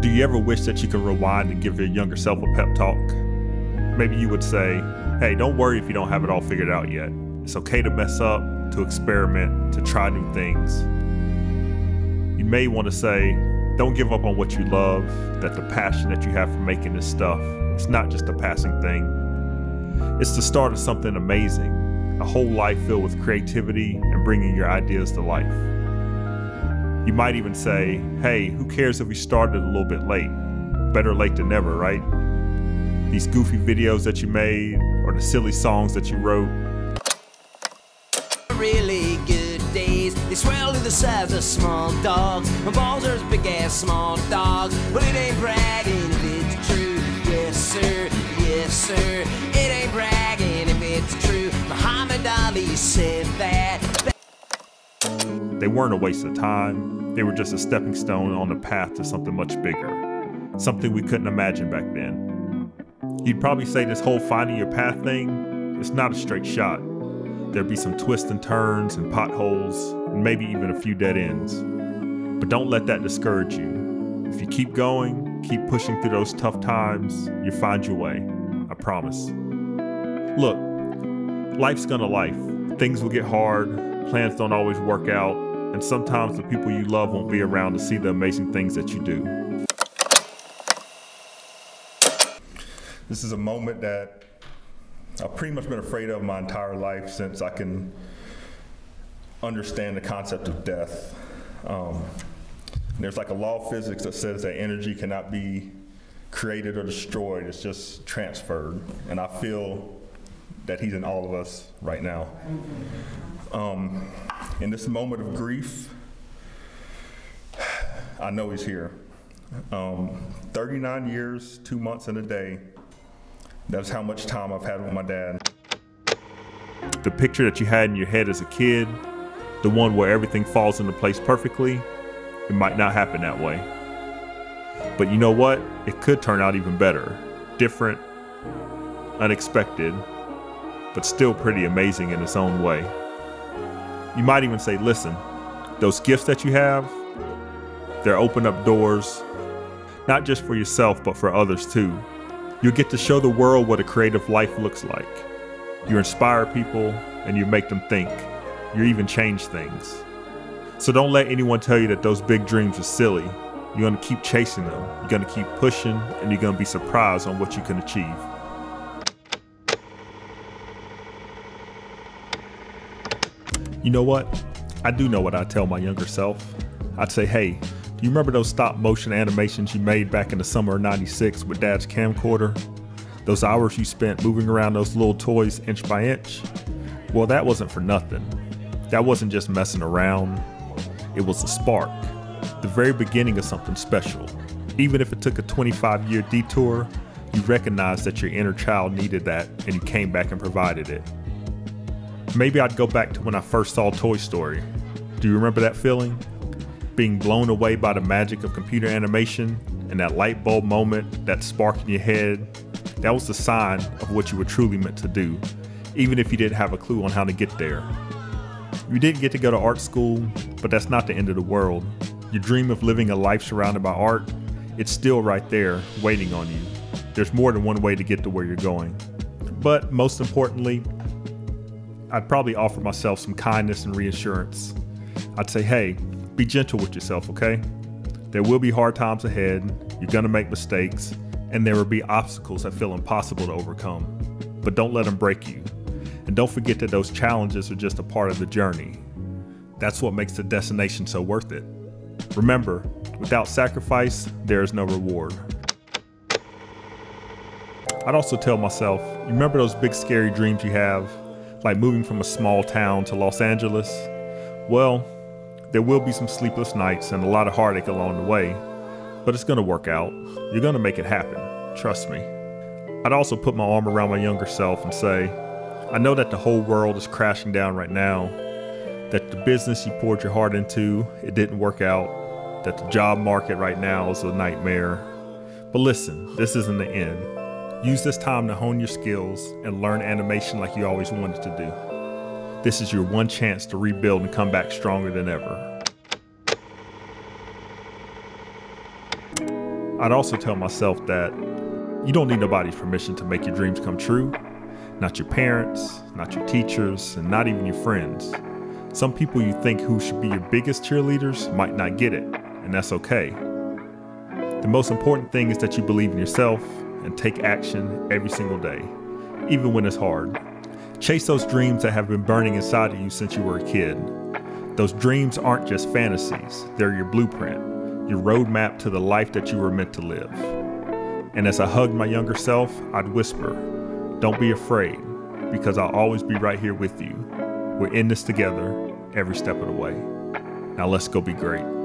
Do you ever wish that you could rewind and give your younger self a pep talk? Maybe you would say, hey, don't worry if you don't have it all figured out yet. It's okay to mess up, to experiment, to try new things. You may want to say, don't give up on what you love, that the passion that you have for making this stuff, it's not just a passing thing. It's the start of something amazing, a whole life filled with creativity and bringing your ideas to life. You might even say, hey, who cares if we started a little bit late? Better late than never, right? These goofy videos that you made, or the silly songs that you wrote. Really good days, they swell to the size of small dogs. My balls are as big as small dogs, but it ain't bragging if it's true. Yes sir, yes sir, it ain't bragging if it's true. Muhammad Ali said that. They weren't a waste of time, they were just a stepping stone on the path to something much bigger, something we couldn't imagine back then. You'd probably say this whole finding your path thing, it's not a straight shot. There'd be some twists and turns and potholes, and maybe even a few dead ends. But don't let that discourage you. If you keep going, keep pushing through those tough times, you'll find your way, I promise. Look, life's gonna life. Things will get hard, plans don't always work out, and sometimes the people you love won't be around to see the amazing things that you do. This is a moment that I've pretty much been afraid of my entire life since I can understand the concept of death. There's like a law of physics that says that energy cannot be created or destroyed, it's just transferred. And I feel that he's in all of us right now. In this moment of grief, I know he's here. 39 years, 2 months and a day. That's how much time I've had with my dad. The picture that you had in your head as a kid, the one where everything falls into place perfectly, it might not happen that way. But you know what? It could turn out even better. Different, unexpected, but still pretty amazing in its own way. You might even say, listen, those gifts that you have, they're open up doors, not just for yourself, but for others too. You'll get to show the world what a creative life looks like. You inspire people and you make them think. You even change things. So don't let anyone tell you that those big dreams are silly. You're gonna keep chasing them. You're gonna keep pushing, and you're gonna be surprised on what you can achieve. You know what? I do know what I'd tell my younger self. I'd say, hey, do you remember those stop motion animations you made back in the summer of '96 with Dad's camcorder? Those hours you spent moving around those little toys inch by inch? Well, that wasn't for nothing. That wasn't just messing around. It was a spark, the very beginning of something special. Even if it took a 25-year detour, you recognized that your inner child needed that and you came back and provided it. Maybe I'd go back to when I first saw Toy Story. Do you remember that feeling? Being blown away by the magic of computer animation and that light bulb moment, that spark in your head, that was the sign of what you were truly meant to do, even if you didn't have a clue on how to get there. You didn't get to go to art school, but that's not the end of the world. Your dream of living a life surrounded by art, it's still right there, waiting on you. There's more than one way to get to where you're going. But most importantly, I'd probably offer myself some kindness and reassurance. I'd say, hey, be gentle with yourself, okay? There will be hard times ahead, you're gonna make mistakes, and there will be obstacles that feel impossible to overcome. But don't let them break you. And don't forget that those challenges are just a part of the journey. That's what makes the destination so worth it. Remember, without sacrifice, there is no reward. I'd also tell myself, you remember those big scary dreams you have? Like moving from a small town to Los Angeles? Well, there will be some sleepless nights and a lot of heartache along the way, but it's gonna work out. You're gonna make it happen, trust me. I'd also put my arm around my younger self and say, I know that the whole world is crashing down right now, that the business you poured your heart into, it didn't work out, that the job market right now is a nightmare. But listen, this isn't the end. Use this time to hone your skills and learn animation like you always wanted to do. This is your one chance to rebuild and come back stronger than ever. I'd also tell myself that you don't need nobody's permission to make your dreams come true. Not your parents, not your teachers, and not even your friends. Some people you think who should be your biggest cheerleaders might not get it, and that's okay. The most important thing is that you believe in yourself and take action every single day, even when it's hard. Chase those dreams that have been burning inside of you since you were a kid. Those dreams aren't just fantasies, they're your blueprint, your roadmap to the life that you were meant to live. And as I hugged my younger self, I'd whisper, don't be afraid, because I'll always be right here with you. We're in this together, every step of the way. Now let's go be great.